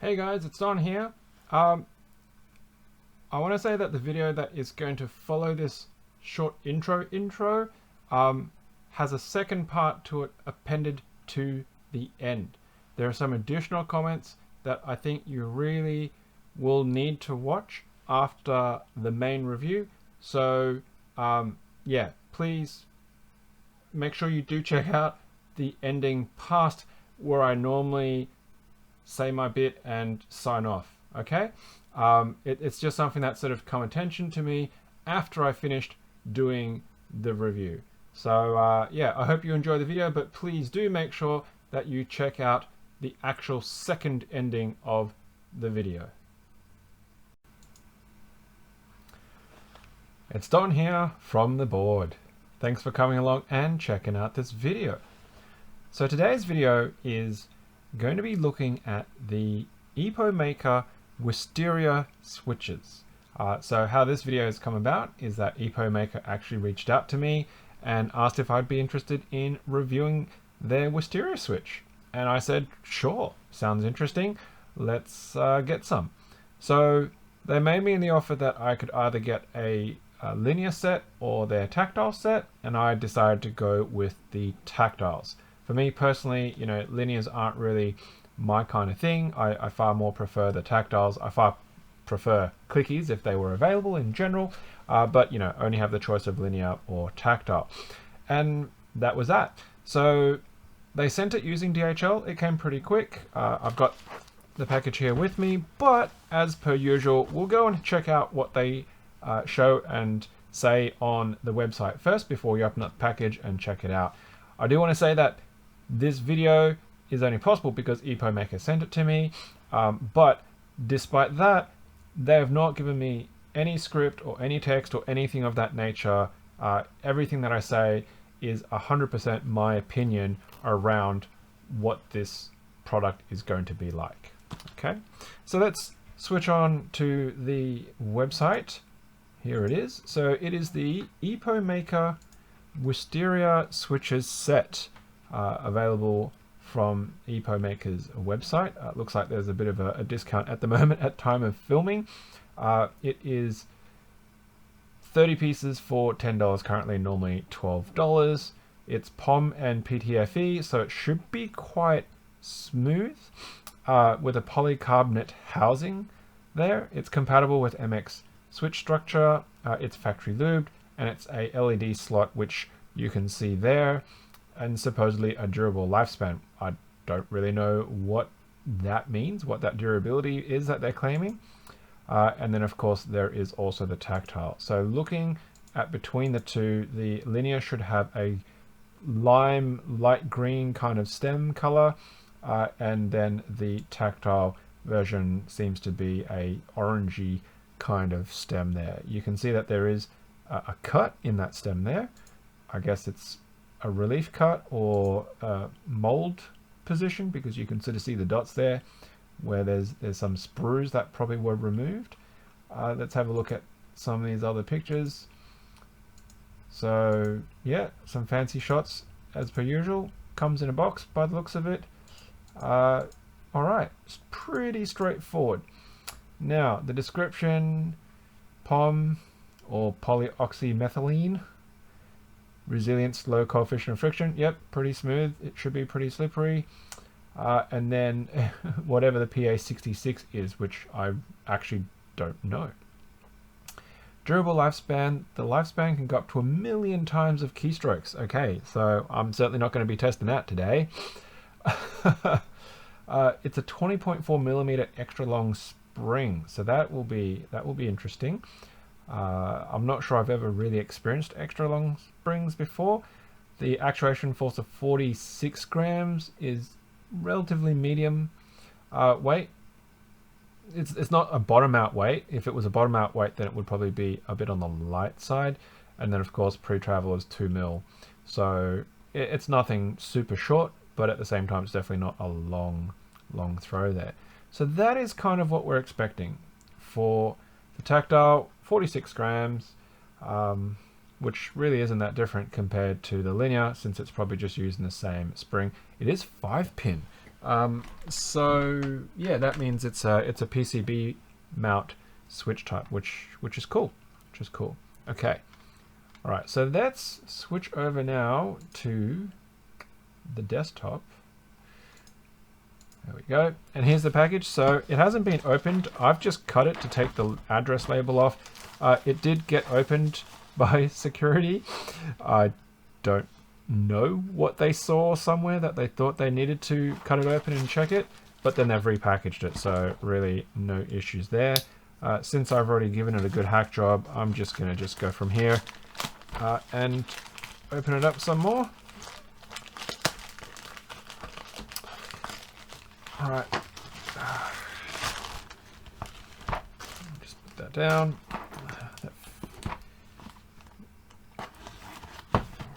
Hey guys, it's Don here. I want to say that the video that is going to follow this short intro has a second part to it appended to the end. There are some additional comments that I think you really will need to watch after the main review. So yeah, please make sure you do check out the ending past where I normally say my bit and sign off. Okay, it's just something that sort of come attention to me after I finished doing the review. So yeah, I hope you enjoy the video, but please do make sure that you check out the actual second ending of the video. It's Don here from the board. Thanks for coming along and checking out this video. So today's video is going to be looking at the Epomaker Wisteria switches. So how this video has come about is that Epomaker actually reached out to me and asked if I'd be interested in reviewing their Wisteria switch. And I said, sure, sounds interesting. Let's get some. So they made me the offer that I could either get a linear set or their tactile set, and I decided to go with the tactiles. For me personally, you know, linears aren't really my kind of thing. I far more prefer the tactiles. I far prefer clickies if they were available in general, but you know, only have the choice of linear or tactile. And that was that. So they sent it using DHL. It came pretty quick. I've got the package here with me, but as per usual, we'll go and check out what they show and say on the website first before we open up the package and check it out. I do want to say that this video is only possible because Epomaker sent it to me, but despite that, they have not given me any script or any text or anything of that nature. Everything that I say is 100% my opinion around what this product is going to be like. Okay, so let's switch on to the website. Here it is. So it is the Epomaker Wisteria switches set, available from Epomaker's website. Looks like there's a bit of a discount at the moment at time of filming. It is 30 pieces for $10 currently, normally $12. It's POM and PTFE, so it should be quite smooth with a polycarbonate housing there. It's compatible with MX switch structure. It's factory lubed, and it's a LED slot, which you can see there, and supposedly a durable lifespan. I don't really know what that means, what that durability is that they're claiming. And then of course there is also the tactile. So looking at between the two, the linear should have a lime light green kind of stem color, and then the tactile version seems to be a orangey kind of stem there. You can see that there is a cut in that stem there. I guess it's a relief cut or a mold position, because you can sort of see the dots there where there's some sprues that probably were removed. Let's have a look at some of these other pictures. So yeah, some fancy shots as per usual. Comes in a box by the looks of it. All right, it's pretty straightforward. Now the description: POM or polyoxymethylene, resilience, low coefficient of friction. Yep, pretty smooth. It should be pretty slippery. And then whatever the PA66 is, which I actually don't know. Durable lifespan. The lifespan can go up to 1,000,000 times of keystrokes. Okay, so I'm certainly not going to be testing that today. It's a 20.4mm extra long spring, so that will be interesting. I'm not sure I've ever really experienced extra long springs before. The actuation force of 46 grams is relatively medium weight. It's not a bottom out weight. If it was a bottom out weight, then it would probably be a bit on the light side. And then of course pre-travel is 2 mil, so it's nothing super short, but at the same time it's definitely not a long throw there. So that is kind of what we're expecting for the tactile. 46 grams, which really isn't that different compared to the linear, since it's probably just using the same spring. It is 5-pin. So yeah, that means it's a PCB mount switch type, which is cool. Okay. All right. So let's switch over now to the desktop. There we go. And here's the package. So it hasn't been opened. I've just cut it to take the address label off. It did get opened by security. I don't know what they saw somewhere that they thought they needed to cut it open and check it, but then they've repackaged it. So really no issues there. Since I've already given it a good hack job, I'm just going to go from here and open it up some more. All right, just put that down.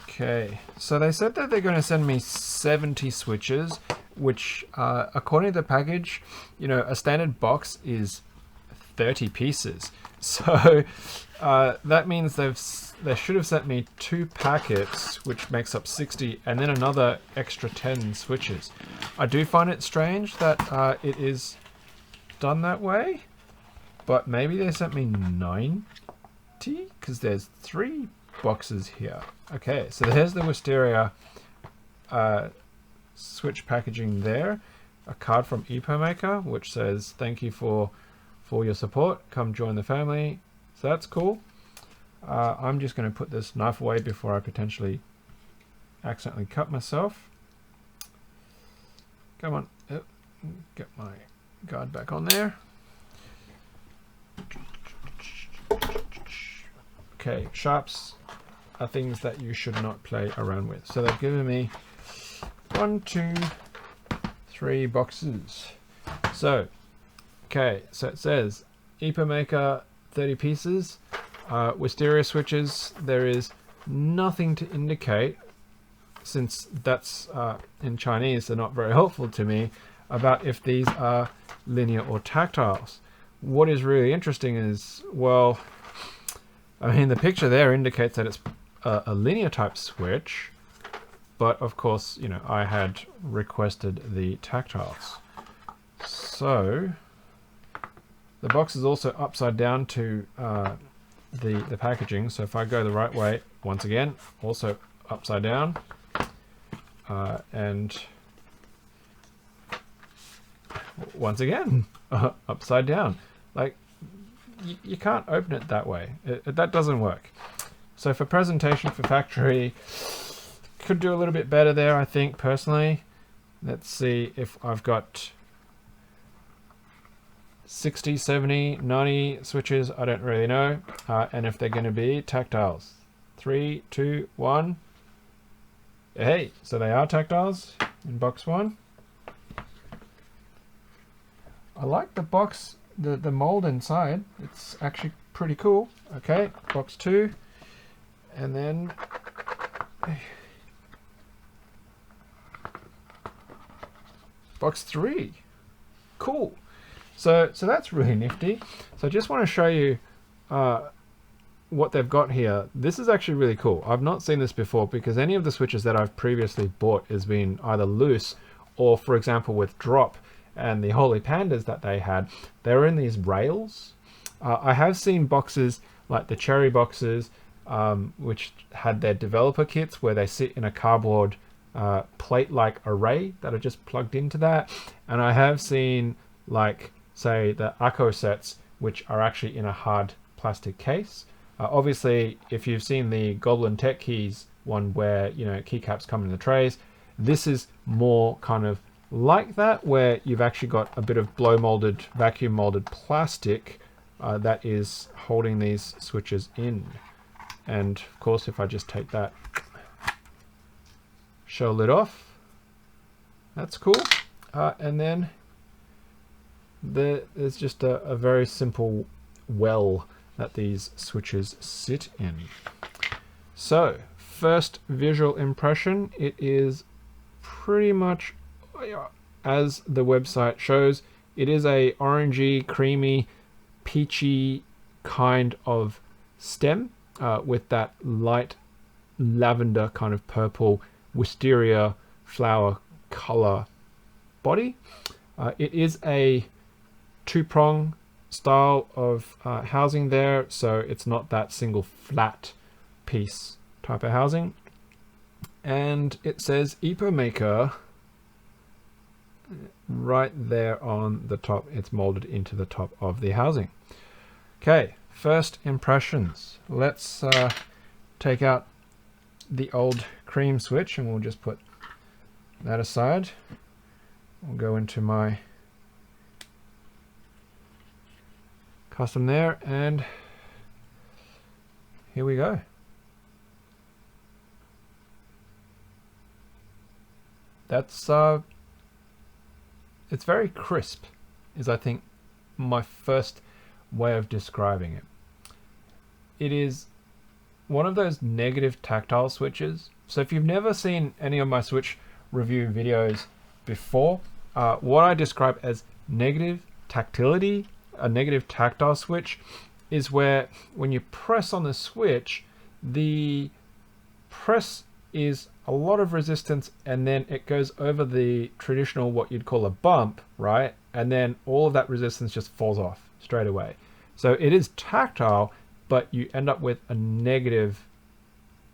Okay, so they said that they're going to send me 70 switches, which according to the package, you know, a standard box is 30 pieces. So that means they should have sent me 2 packets, which makes up 60, and then another extra 10 switches. I do find it strange that it is done that way, but maybe they sent me 90, because there's 3 boxes here. Okay, so there's the Wisteria switch packaging there. A card from Epomaker, which says, thank you for your support. Come join the family. So that's cool. I'm just going to put this knife away before I potentially accidentally cut myself. Come on. Get my guard back on there. Okay, sharps are things that you should not play around with. So they've given me 1, 2, 3 boxes. So, okay, so it says Epomaker 30 pieces, Wisteria switches. There is nothing to indicate, since that's in Chinese, they're not very helpful to me, about if these are linear or tactiles. What is really interesting is, well, I mean, the picture there indicates that it's a linear type switch, but of course, you know, I had requested the tactiles. So the box is also upside down to the packaging. So if I go the right way, once again, also upside down, and once again, upside down. Like, you can't open it that way. That doesn't work. So for presentation for factory, could do a little bit better there, I think, personally. Let's see if I've got 60, 70, 90 switches, I don't really know. And if they're going to be tactiles. 3, 2, 1. Hey, so they are tactiles in box 1. I like the box, the mold inside. It's actually pretty cool. Okay, box 2. And then box 3. Cool. So that's really nifty. So I just want to show you what they've got here. This is actually really cool. I've not seen this before, because any of the switches that I've previously bought has been either loose or, for example, with drop, and the Holy Pandas that they had, they were in these rails. I have seen boxes like the Cherry boxes, which had their developer kits where they sit in a cardboard plate-like array that are just plugged into that. And I have seen, like, say, the Akko sets, which are actually in a hard plastic case. Obviously, if you've seen the Goblin Tech Keys one where, you know, keycaps come in the trays, this is more kind of like that, where you've actually got a bit of blow molded, vacuum molded plastic that is holding these switches in. And of course, if I just take that shell lid off, that's cool. And then there's just a very simple well that these switches sit in. So first visual impression, it is pretty much as the website shows. It is a orangey, creamy, peachy kind of stem with that light lavender kind of purple wisteria flower color body. It is a two-prong style of housing there, so it's not that single flat piece type of housing. And it says Epomaker right there on the top. It's molded into the top of the housing. Okay, first impressions. Let's take out the old cream switch and we'll just put that aside. We'll go into my custom there, and here we go. That's it's very crisp, is I think my first way of describing it. It is one of those negative tactile switches. So if you've never seen any of my switch review videos before, what I describe as negative tactility, a negative tactile switch, is where when you press on the switch, the press is a lot of resistance and then it goes over the traditional, what you'd call a bump, right? And then all of that resistance just falls off straight away. So it is tactile, but you end up with a negative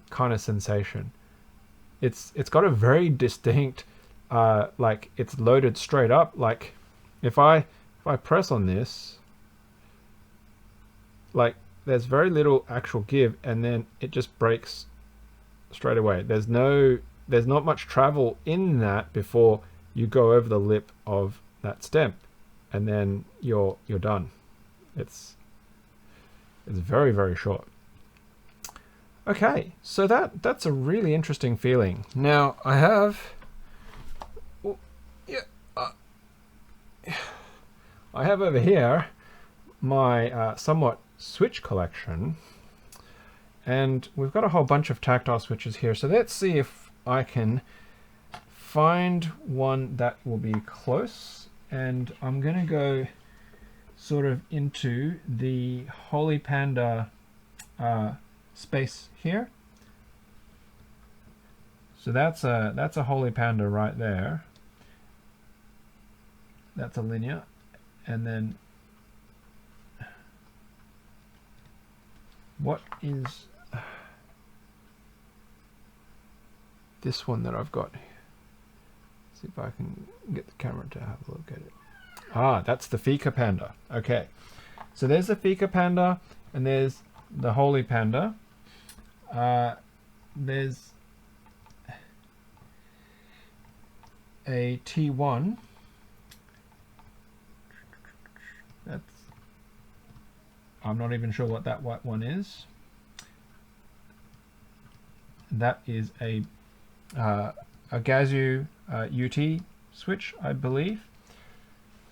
kind of sensation. It's got a very distinct, like it's loaded straight up. Like if I press on this, like there's very little actual give, and then it just breaks straight away. There's not much travel in that before you go over the lip of that stem, and then you're done. It's very, very short. Okay, so that's a really interesting feeling. Now I have, I have over here my somewhat switch collection, and we've got a whole bunch of tactile switches here. So let's see if I can find one that will be close, and I'm gonna go sort of into the Holy Panda space here. So that's a Holy Panda right there. That's a linear, and then what is this one that I've got? See if I can get the camera to have a look at it. Ah, that's the Fika Panda. Okay, so there's the Fika Panda, and there's the Holy Panda. There's a T1. That's, I'm not even sure what that white one is. That is a Gazoo UT switch, I believe.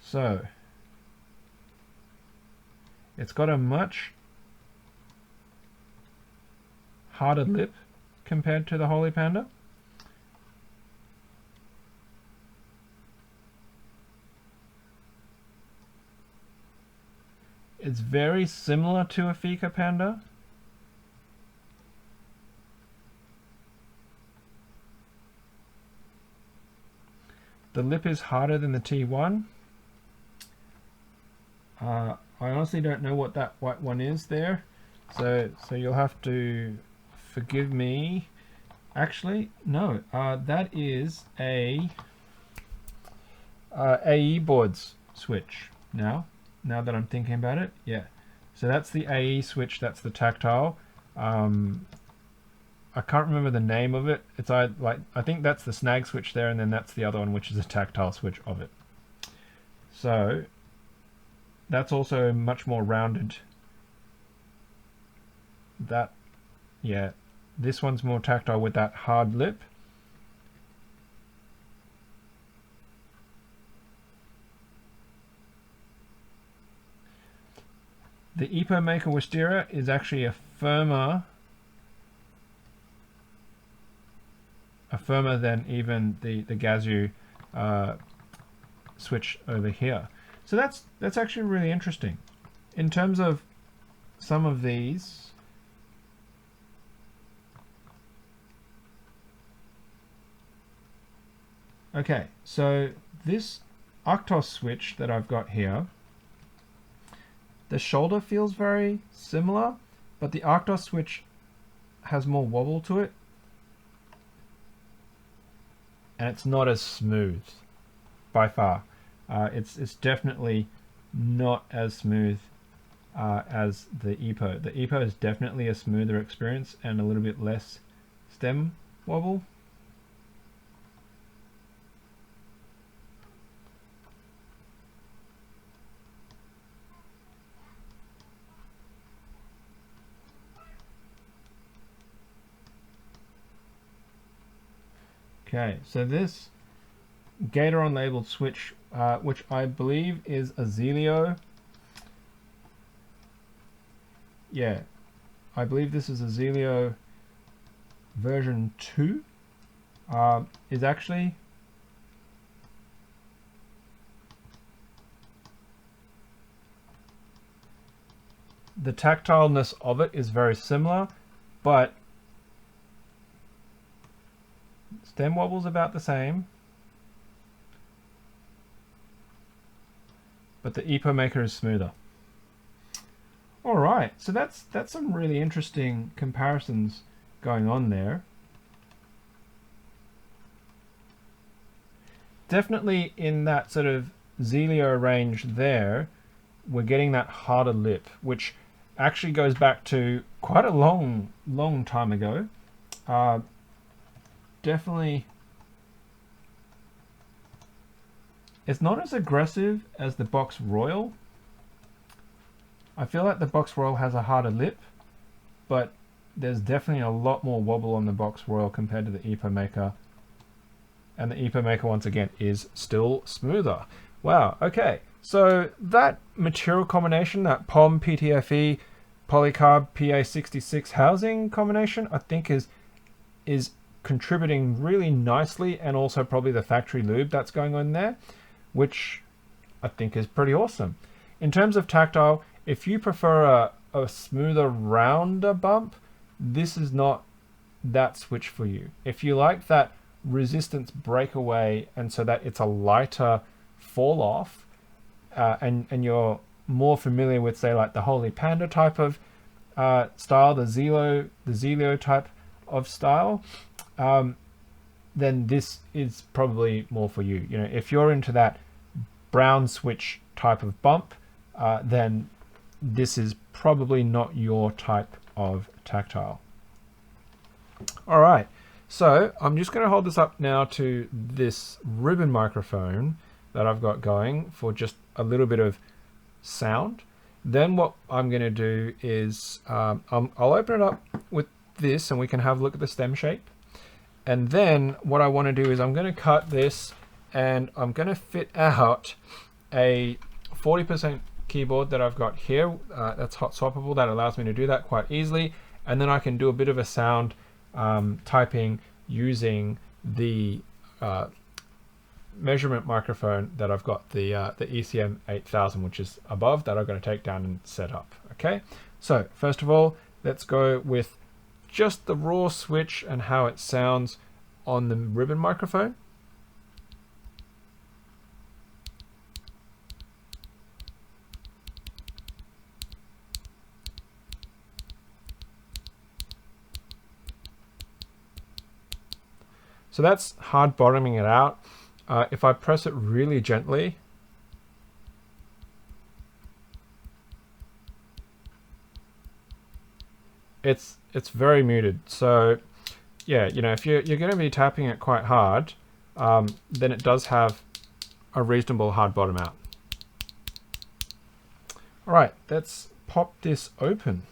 So it's got a much harder lip compared to the Holy Panda. It's very similar to a Fika Panda. The lip is harder than the T1. I honestly don't know what that white one is there, so you'll have to forgive me. Actually, no, that is a AE boards switch. Now that I'm thinking about it, yeah. So that's the AE switch. That's the tactile. I can't remember the name of it. It's I think that's the snag switch there, and then that's the other one, which is a tactile switch of it. So that's also much more rounded. That, yeah, this one's more tactile with that hard lip. The Epomaker Wisteria is actually a firmer than even the Gazoo switch over here. So that's actually really interesting. In terms of some of these, okay, so this Octos switch that I've got here, the shoulder feels very similar, but the Octos switch has more wobble to it, and it's not as smooth by far. It's definitely not as smooth as the Epo. The Epo is definitely a smoother experience and a little bit less stem wobble. Okay, so this Gator unlabeled switch, which I believe is a Zelio. Yeah, I believe this is a Zelio version 2, is actually the tactileness of it is very similar, but stem wobble's about the same, but the Epomaker is smoother. Alright, so that's some really interesting comparisons going on there. Definitely in that sort of Zelio range there, we're getting that harder lip, which actually goes back to quite a long time ago. Definitely, it's not as aggressive as the Box Royal. I feel like the Box Royal has a harder lip, but there's definitely a lot more wobble on the Box Royal compared to the Epomaker. And the Epomaker, once again, is still smoother. Wow, okay. So that material combination, that POM PTFE polycarb PA66 housing combination, I think is contributing really nicely, and also probably the factory lube that's going on there, which I think is pretty awesome. In terms of tactile, if you prefer a smoother, rounder bump, this is not that switch for you. If you like that resistance breakaway, and so that it's a lighter fall off, and you're more familiar with, say, like the Holy Panda type of style, the Zelio type of style, then this is probably more for you. You know, if you're into that brown switch type of bump, then this is probably not your type of tactile. All right, so I'm just going to hold this up now to this ribbon microphone that I've got going for just a little bit of sound. Then what I'm going to do is I'll open it up with this, and we can have a look at the stem shape. And then what I want to do is I'm going to cut this, and I'm going to fit out a 40% keyboard that I've got here. That's hot swappable. That allows me to do that quite easily. And then I can do a bit of a sound typing using the measurement microphone that I've got, the ECM 8000, which is above, that I'm going to take down and set up. Okay, so first of all, let's go with just the raw switch and how it sounds on the ribbon microphone. So that's hard bottoming it out. If I press it really gently, it's very muted. So yeah, you know, if you're going to be tapping it quite hard, then it does have a reasonable hard bottom out. All right, let's pop this open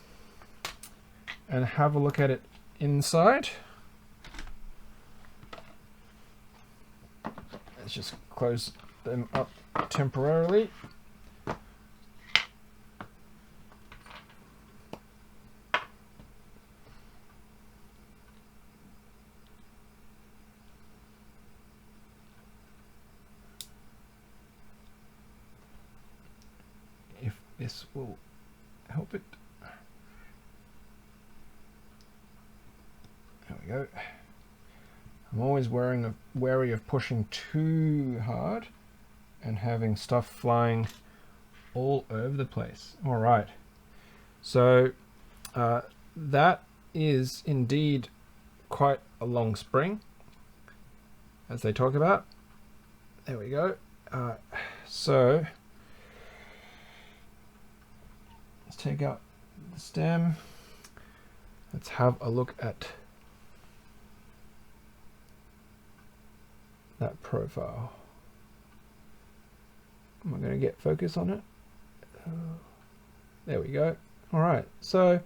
and have a look at it inside. Let's just close them up temporarily. If this will help it. There we go. I'm always wary of pushing too hard. and having stuff flying all over the place. All right, so that is indeed quite a long spring, as they talk about. There we go. So let's take out the stem. Let's have a look at that profile. Am I going to get focus on it? There we go. All right, so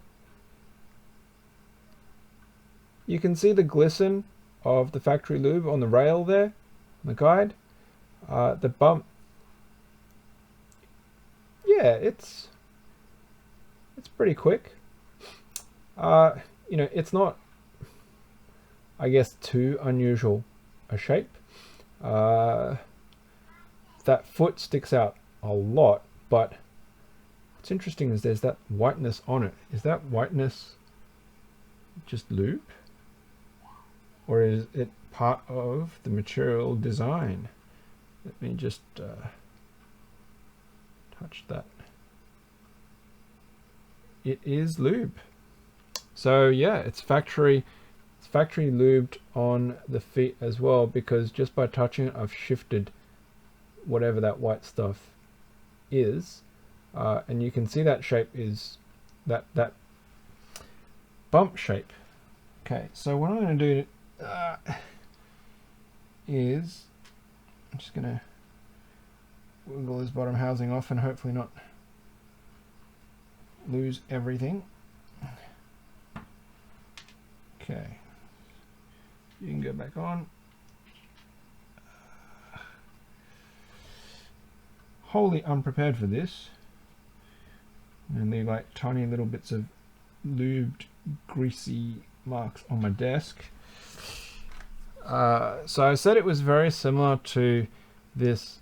you can see the glisten of the factory lube on the rail there, on the guide. The bump, yeah, it's pretty quick. You know, it's not, I guess, too unusual a shape. That foot sticks out a lot, but what's interesting is there's that whiteness on it. Is that whiteness just lube? Or is it part of the material design? Let me just touch that. It is lube. So yeah, it's factory lubed on the feet as well, because just by touching it, I've shifted whatever that white stuff is, and you can see that shape is that bump shape. Okay, so what I'm going to do is I'm just going to wiggle this bottom housing off and hopefully not lose everything. Okay, you can go back on. Wholly unprepared for this, and leave like tiny little bits of lubed, greasy marks on my desk. So I said it was very similar to this,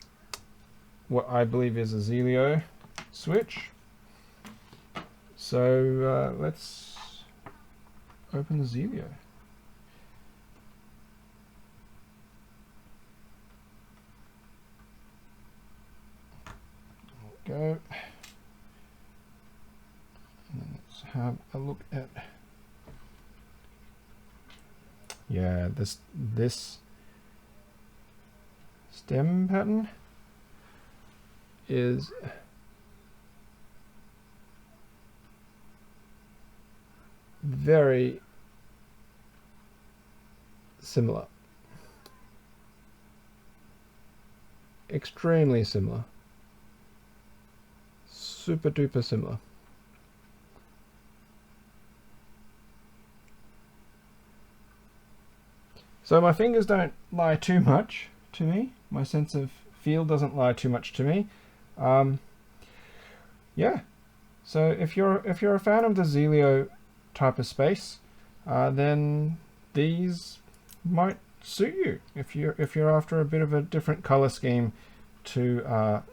what I believe is a Zelio switch. So let's open the Zelio. Go. And let's have a look at, yeah, this stem pattern is very similar, extremely similar, super duper similar. So my fingers don't lie too much to me. My sense of feel doesn't lie too much to me. Yeah. So if you're a fan of the Zelio type of space, then these might suit you. If you're after a bit of a different color scheme to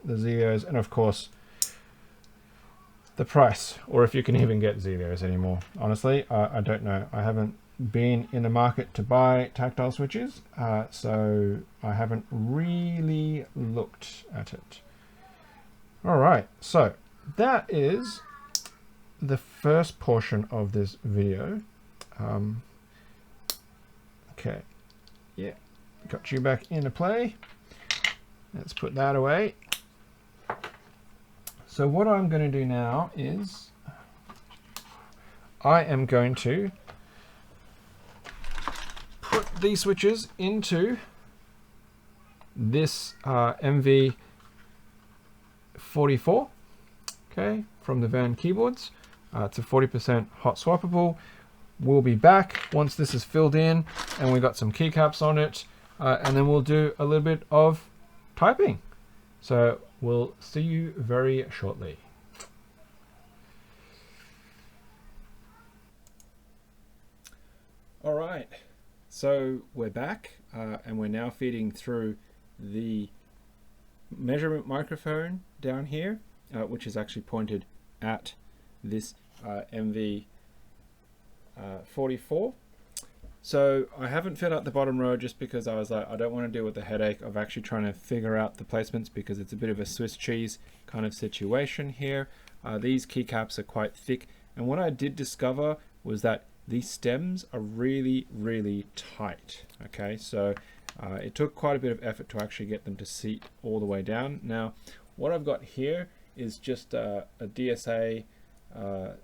the Zelios, and of course the price, or if you can even get Zelios anymore. Honestly, I don't know. I haven't been in the market to buy tactile switches, so I haven't really looked at it. All right, so that is the first portion of this video. Okay, yeah, got you back into play. Let's put that away. So what I'm going to do now is I am going to put these switches into this MV44, okay, from the Van keyboards. It's a 40% hot swappable. We'll be back once this is filled in and we got some keycaps on it, and then we'll do a little bit of typing. So we'll see you very shortly. All right, so we're back, and we're now feeding through the measurement microphone down here, which is actually pointed at this MV44. So I haven't filled out the bottom row just because I was like, I don't want to deal with the headache of actually trying to figure out the placements, because it's a bit of a Swiss cheese kind of situation here. These keycaps are quite thick, and what I did discover was that these stems are really, really tight. Okay, so it took quite a bit of effort to actually get them to seat all the way down. Now, what I've got here is just a DSA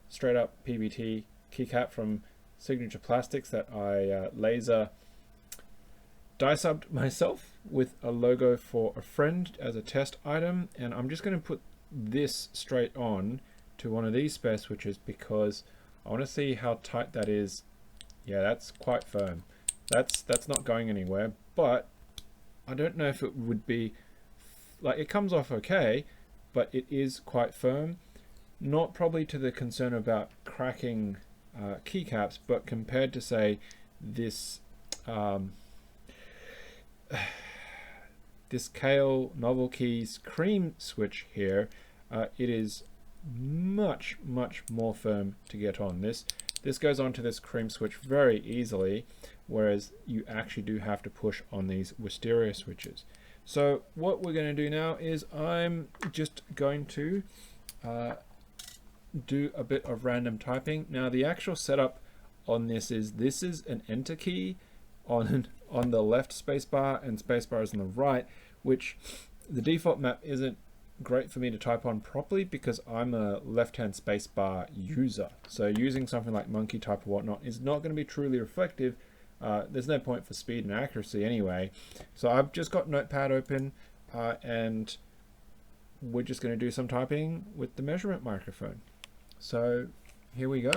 straight up PBT keycap from Signature Plastics that I laser die subbed myself with a logo for a friend as a test item, and I'm just going to put this straight on to one of these spare switches because I want to see how tight that is. Yeah, that's quite firm. That's not going anywhere, but I don't know if it would be like, it comes off okay, but it is quite firm. Not probably to the concern about cracking keycaps, but compared to say this this Kale Novel Keys cream switch here, it is much more firm to get on. This goes onto this cream switch very easily, whereas you actually do have to push on these Wisteria switches. So what we're going to do now is I'm just going to do a bit of random typing. Now the actual setup on this is an enter key on the left spacebar, and spacebar is on the right, which the default map isn't great for me to type on properly because I'm a left-hand spacebar user. So using something like monkey type or whatnot is not going to be truly reflective. There's no point for speed and accuracy anyway. So I've just got Notepad open and we're just going to do some typing with the measurement microphone. So here we go.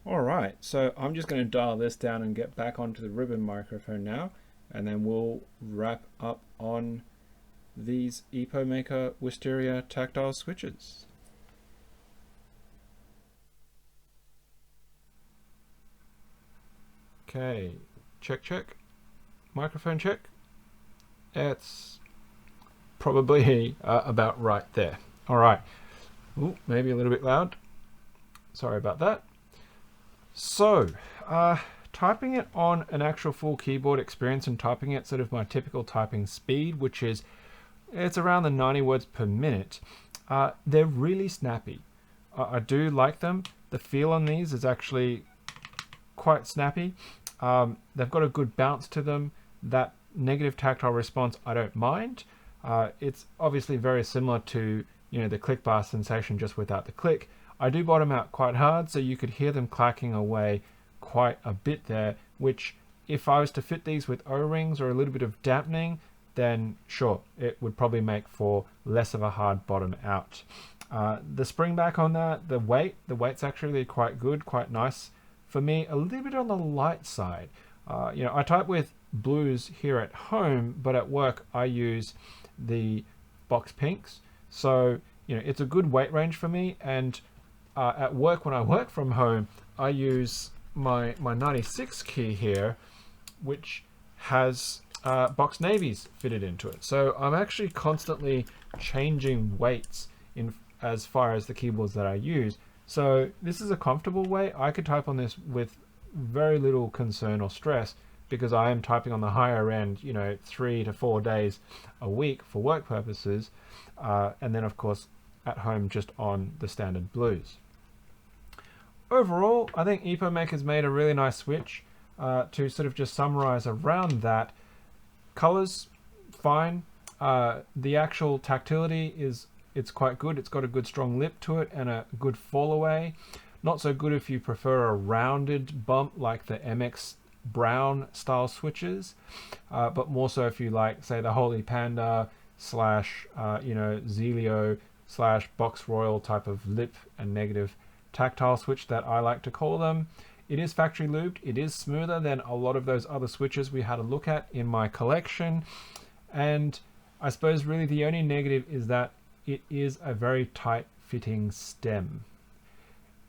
Alright, so I'm just going to dial this down and get back onto the ribbon microphone now, and then we'll wrap up on these Epomaker Wisteria Tactile switches. Okay, check, microphone check. It's probably about right there. Alright, maybe a little bit loud. Sorry about that. So, typing it on an actual full keyboard experience and typing it sort of my typical typing speed, which is, it's around the 90 words per minute, they're really snappy. I do like them. The feel on these is actually quite snappy. They've got a good bounce to them. That negative tactile response I don't mind. It's obviously very similar to, you know, the click bar sensation just without the click. I do bottom out quite hard, so you could hear them clacking away quite a bit there, which if I was to fit these with O-rings or a little bit of dampening, then sure, it would probably make for less of a hard bottom out. The spring back on that, the weight's actually quite good, quite nice for me, a little bit on the light side. You know, I type with blues here at home, but at work I use the box pinks. So, you know, it's a good weight range for me, and at work, when I work from home, I use my 96 key here, which has box navies fitted into it. So I'm actually constantly changing weights in as far as the keyboards that I use. So this is a comfortable way. I could type on this with very little concern or stress because I am typing on the higher end, you know, 3 to 4 days a week for work purposes. And then of course at home just on the standard blues. Overall, I think Epomaker's made a really nice switch. To sort of just summarize around that, colors, fine. The actual tactility it's quite good. It's got a good strong lip to it and a good fall away. Not so good if you prefer a rounded bump like the MX Brown style switches, but more so if you like, say, the Holy Panda slash Zelio slash Box Royal type of lip and negative tactile switch that I like to call them. It is factory lubed. It is smoother than a lot of those other switches we had a look at in my collection, and I suppose really the only negative is that it is a very tight fitting stem.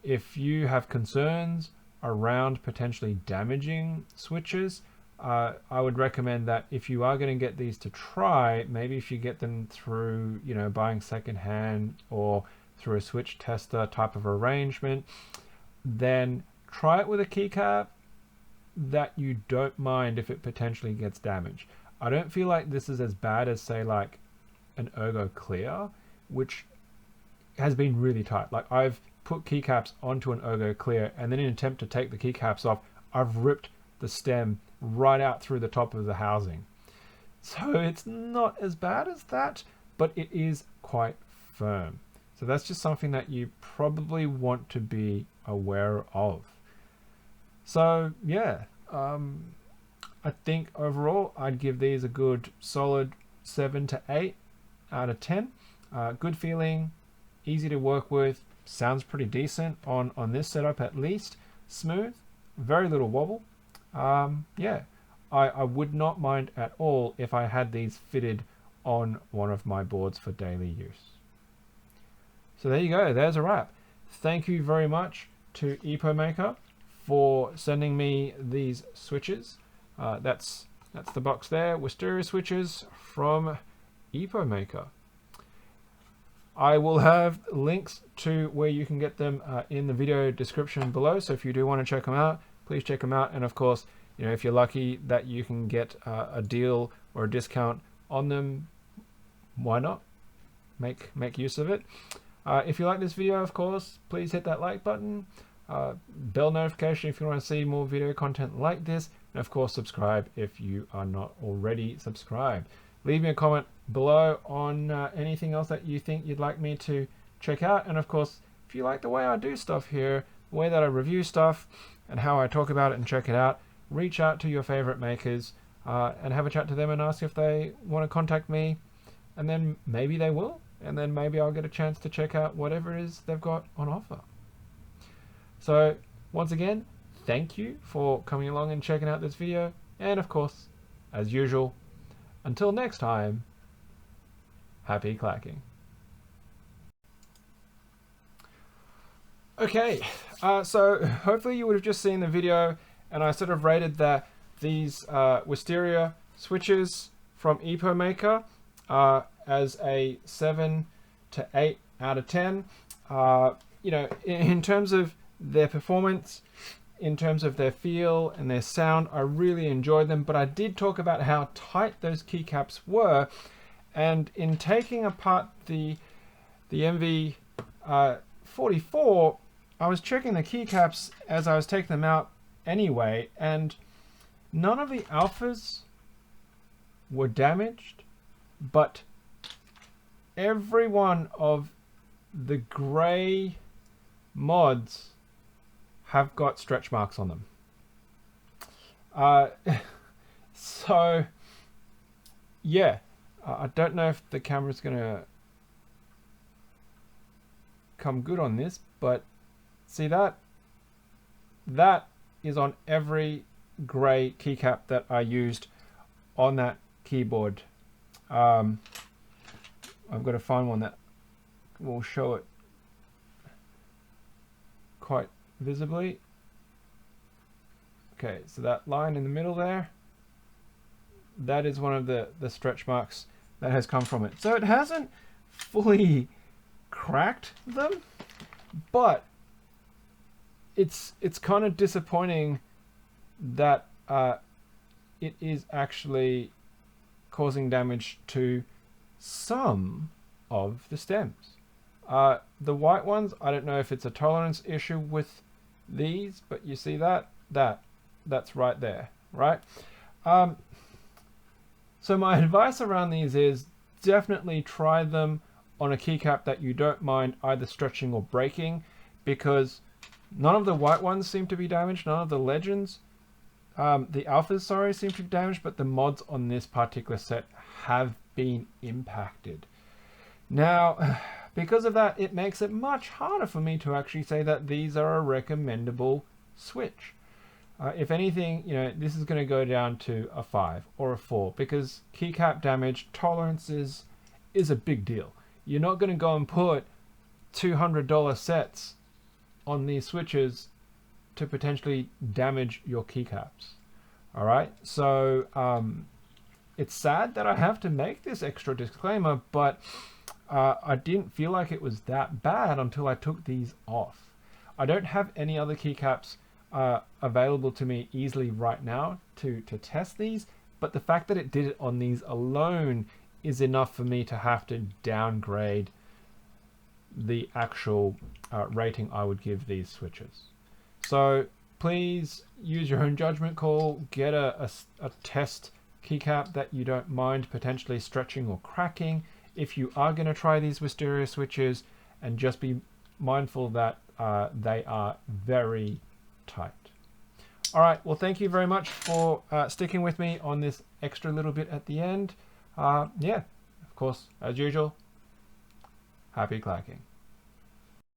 If you have concerns around potentially damaging switches, I would recommend that if you are going to get these to try, maybe if you get them through, buying secondhand or through a switch tester type of arrangement, then try it with a keycap that you don't mind if it potentially gets damaged. I don't feel like this is as bad as, say, like an Ergo Clear, which has been really tight. Like, I've put keycaps onto an Ergo Clear, and then in an attempt to take the keycaps off, I've ripped the stem right out through the top of the housing. So it's not as bad as that, but it is quite firm. So that's just something that you probably want to be aware of. So yeah, I think overall I'd give these a good solid 7 to 8 out of 10. Good feeling, easy to work with, sounds pretty decent on this setup at least. Smooth, very little wobble. Yeah, I would not mind at all if I had these fitted on one of my boards for daily use. So there you go, there's a wrap. Thank you very much to Epomaker for sending me these switches. That's the box there, Wisteria switches from Epomaker. I will have links to where you can get them in the video description below, so if you do want to check them out, please check them out. And of course, if you're lucky that you can get a deal or a discount on them, why not? Make use of it. If you like this video, of course, please hit that like button, bell notification if you want to see more video content like this, and of course subscribe if you are not already subscribed. Leave me a comment below on anything else that you think you'd like me to check out, and of course if you like the way I do stuff here, the way that I review stuff and how I talk about it and check it out, reach out to your favorite makers and have a chat to them and ask if they want to contact me, and then maybe they will, and then maybe I'll get a chance to check out whatever it is they've got on offer. So once again, thank you for coming along and checking out this video, and of course, as usual, until next time, happy clacking. Okay, so hopefully you would have just seen the video, and I sort of rated these Wisteria switches from Epomaker as a 7 to 8 out of 10. In terms of their performance, in terms of their feel and their sound, I really enjoyed them, but I did talk about how tight those keycaps were, and in taking apart the MV44, I was checking the keycaps as I was taking them out anyway, and none of the alphas were damaged, but every one of the gray mods have got stretch marks on them. So yeah, I don't know if the camera's gonna come good on this, but see that is on every gray keycap that I used on that keyboard. I've got to find one that will show it quite visibly. Okay, so that line in the middle there, that is one of the stretch marks that has come from it. So it hasn't fully cracked them, but it's kind of disappointing that it is actually causing damage to some of the stems. The white ones, I don't know if it's a tolerance issue with these, but you see that's right there, right? So my advice around these is definitely try them on a keycap that you don't mind either stretching or breaking, because none of the white ones seem to be damaged, none of the legends, the alphas, sorry, seem to be damaged, but the mods on this particular set have been impacted. Now, because of that, it makes it much harder for me to actually say that these are a recommendable switch. If anything, you know, this is going to go down to a 5 or a 4, because keycap damage tolerances is a big deal. You're not going to go and put $200 sets on these switches to potentially damage your keycaps. All right, so it's sad that I have to make this extra disclaimer, but I didn't feel like it was that bad until I took these off. I don't have any other keycaps available to me easily right now to test these, but the fact that it did it on these alone is enough for me to have to downgrade the actual rating I would give these switches. So please use your own judgment call. Get a test keycap that you don't mind potentially stretching or cracking if you are going to try these Wisteria switches, and just be mindful that they are very tight. All right, well, thank you very much for sticking with me on this extra little bit at the end. Yeah, of course, as usual, happy clacking.